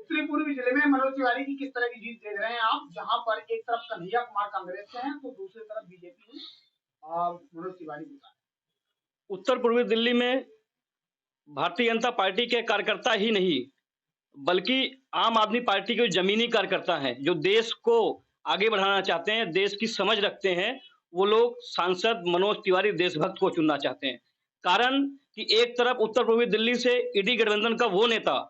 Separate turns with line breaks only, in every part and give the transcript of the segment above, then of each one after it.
उत्तरी पूर्वी जिले में मनोज तिवारी की किस तरह की जीत देख रहे हैं आप, जहां पर एक तरफ कन्हैया कुमार कांग्रेस से हैं तो दूसरी तरफ बीजेपी मनोज तिवारी को।
उत्तर पूर्वी दिल्ली में भारतीय जनता पार्टी के कार्यकर्ता ही नहीं बल्कि आम आदमी पार्टी के जमीनी कार्यकर्ता हैं, जो देश को आगे बढ़ाना चाहते हैं, देश की समझ रखते हैं, वो लोग सांसद मनोज तिवारी देशभक्त को चुनना चाहते हैं। कारण कि एक तरफ उत्तर पूर्वी दिल्ली से ईडी गठबंधन का वो नेता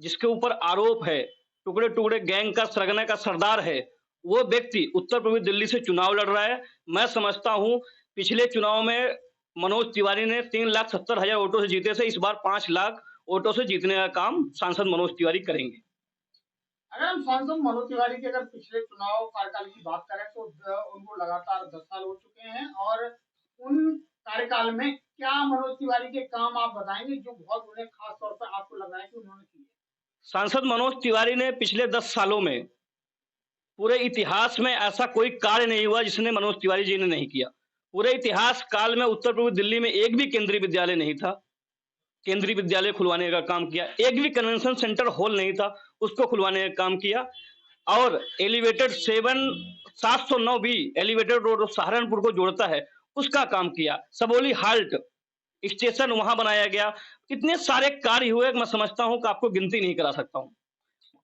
जिसके ऊपर आरोप है, टुकड़े टुकड़े गैंग का सरगना का सरदार है, वो व्यक्ति उत्तर पूर्वी दिल्ली से चुनाव लड़ रहा है। मैं समझता हूं पिछले चुनाव में मनोज तिवारी ने 3,70,000 वोटों से जीते थे, इस बार 5 लाख वोटों से जीतने का काम सांसद मनोज तिवारी करेंगे।
अगर हम सांसद मनोज तिवारी के अगर पिछले चुनाव कार्यकाल की बात करें तो उनको लगातार 10 साल हो चुके हैं, और उन कार्यकाल में क्या मनोज तिवारी के काम आप बताएंगे जो बहुत उन्हें खास तौर पर आपको लग रहा है कि उन्होंने किए?
सांसद मनोज तिवारी ने पिछले 10 सालों में पूरे इतिहास में ऐसा कोई कार्य नहीं हुआ जिसने मनोज तिवारी जी ने नहीं किया। पूरे इतिहास काल में उत्तर पूर्वी दिल्ली में एक भी केंद्रीय विद्यालय नहीं था, केंद्रीय विद्यालय खुलवाने का काम किया। एक भी कन्वेंशन सेंटर हॉल नहीं था, उसको खुलवाने का काम किया। और elevated 709 B elevated road Saharanpur को जोड़ता है, उसका काम किया। सबोली हाल्ट स्टेशन वहां बनाया गया। इतने सारे कार्य हुए, मैं समझता हूं कि आपको गिनती नहीं करा सकता हूं।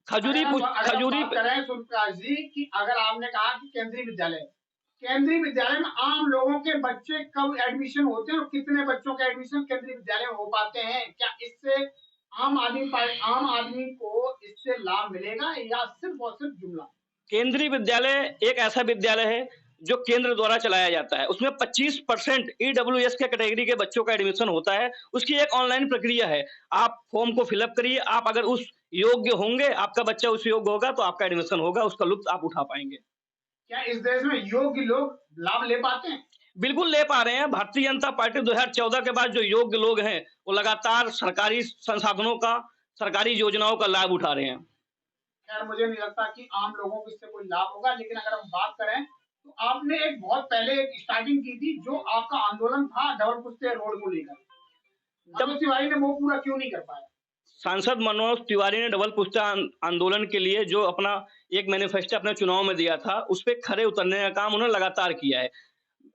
खजूरी
करें सूर्यप्रकाश जी कि अगर आपने कहा कि केंद्रीय विद्यालय में आम लोगों के बच्चे कब एडमिशन होते हैं और कितने बच्चों के एडमिशन केंद्रीय विद्यालय में हो पाते हैं, क्या इससे आम आदमी को इससे लाभ मिलेगा या सिर्फ और सिर्फ जुमला?
केंद्रीय विद्यालय एक ऐसा विद्यालय है जो केंद्र द्वारा चलाया जाता है। उसमें 25% ईडब्ल्यूएस के कैटेगरी के बच्चों का एडमिशन होता है। उसकी एक ऑनलाइन प्रक्रिया है, आप फॉर्म को फिलअप करिए, आप अगर उस योग्य होंगे, आपका बच्चा उस योग्य होगा तो आपका एडमिशन होगा, उसका लुत्फ आप उठा पाएंगे।
क्या इस देश में योग्य लोग लाभ ले पाते हैं?
बिल्कुल ले पा रहे हैं। भारतीय जनता पार्टी 2014 के बाद जो योग्य लोग हैं वो लगातार सरकारी संसाधनों का, सरकारी योजनाओं का लाभ उठा रहे हैं।
खैर मुझे नहीं लगता कि आम लोगों को इससे कोई लाभ होगा, लेकिन अगर हम बात करें तो आपने एक बहुत पहले एक स्टार्टिंग की थी जो आपका आंदोलन था डबल कुश्ते रोड को लेकर, मनोज तिवारी ने वो पूरा क्यों नहीं कर पाया?
सांसद मनोज तिवारी ने डबल कुश्ता आंदोलन के लिए जो अपना एक मैनिफेस्टो अपने चुनाव में दिया था, उस पर खड़े उतरने का काम उन्होंने लगातार किया है।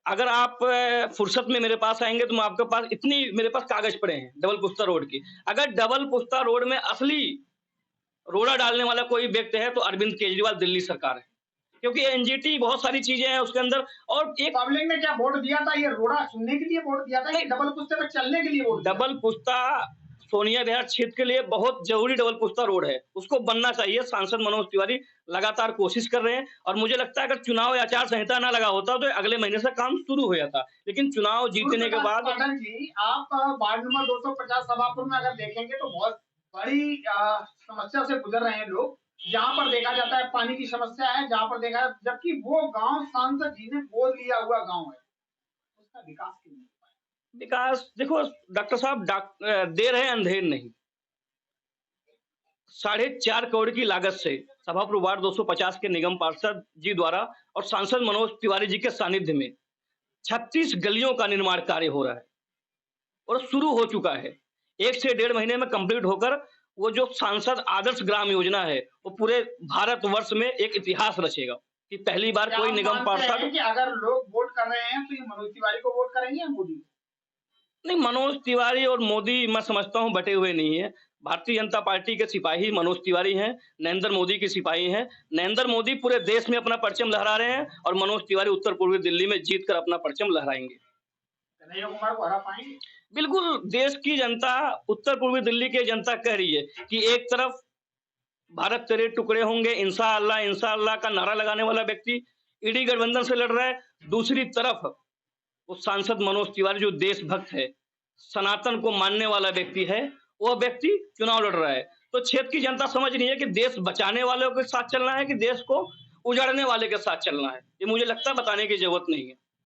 अगर आप फुर्सत में मेरे पास आएंगे तो मैं आपके पास मेरे पास कागज पड़े हैं डबल पुस्ता रोड की। अगर डबल पुस्ता रोड में असली रोड़ा डालने वाला कोई व्यक्ति है तो अरविंद केजरीवाल दिल्ली सरकार है, क्योंकि एनजीटी बहुत सारी चीजें हैं उसके अंदर। और एक
पब्लिक ने क्या वोट दिया था, ये रोड़ा सुनने के लिए वोट दिया था, ये डबल पुस्ते पे चलने के लिए वोट?
डबल पुस्ता सोनिया विहार क्षेत्र के लिए बहुत जरूरी डबल पुस्ता रोड है, उसको बनना चाहिए। सांसद मनोज तिवारी लगातार कोशिश कर रहे हैं, और मुझे लगता है अगर चुनाव आचार संहिता ना लगा होता तो अगले महीने से काम शुरू हो जाता, लेकिन चुनाव जीतने के बाद।
आप वार्ड नंबर 250 सभापुर में अगर देखेंगे तो बहुत बड़ी समस्या से गुजर रहे हैं लोग। जहाँ पर देखा जाता है पानी की समस्या है, जहाँ पर देखा, जबकि वो गांव सांसद जी ने गोद लिया हुआ गांव है, उसका विकास क्यों नहीं?
विकास देखो डॉक्टर साहब, देर है अंधेर नहीं। 4.5 करोड़ की लागत से सभापुर वार्ड 250 के निगम पार्षद जी द्वारा और सांसद मनोज तिवारी जी के सानिध्य में 36 गलियों का निर्माण कार्य हो रहा है और शुरू हो चुका है। 1 से 1.5 महीने में कंप्लीट होकर वो जो सांसद आदर्श ग्राम योजना है वो पूरे भारतवर्ष में एक इतिहास रचेगा कि पहली बार कोई निगम पार्षद।
अगर लोग वोट कर रहे हैं तो ये मनोज तिवारी को वोट करेंगे या मोदी?
नहीं, मनोज तिवारी और मोदी मैं समझता हूं बटे हुए नहीं है। भारतीय जनता पार्टी के सिपाही मनोज तिवारी हैं, नरेंद्र मोदी के सिपाही हैं। नरेंद्र मोदी पूरे देश में अपना परचम लहरा रहे हैं और मनोज तिवारी उत्तर पूर्वी दिल्ली में जीतकर अपना परचम लहराएंगे।
कन्हैया कुमार को हरा पाएंगे?
बिल्कुल। देश की जनता, उत्तर पूर्वी दिल्ली की जनता कह रही है कि एक तरफ भारत तेरे टुकड़े होंगे इंशाअल्लाह का नारा लगाने वाला व्यक्ति ईडी गठबंधन से लड़ रहा है, दूसरी तरफ वो सांसद मनोज तिवारी जो देशभक्त है, सनातन को मानने वाला व्यक्ति है, वो व्यक्ति चुनाव लड़ रहा है। तो क्षेत्र की जनता समझ रही है कि देश बचाने वालों के साथ चलना है कि देश को उजाड़ने वाले के साथ चलना है। ये मुझे लगता है बताने की जरूरत नहीं है।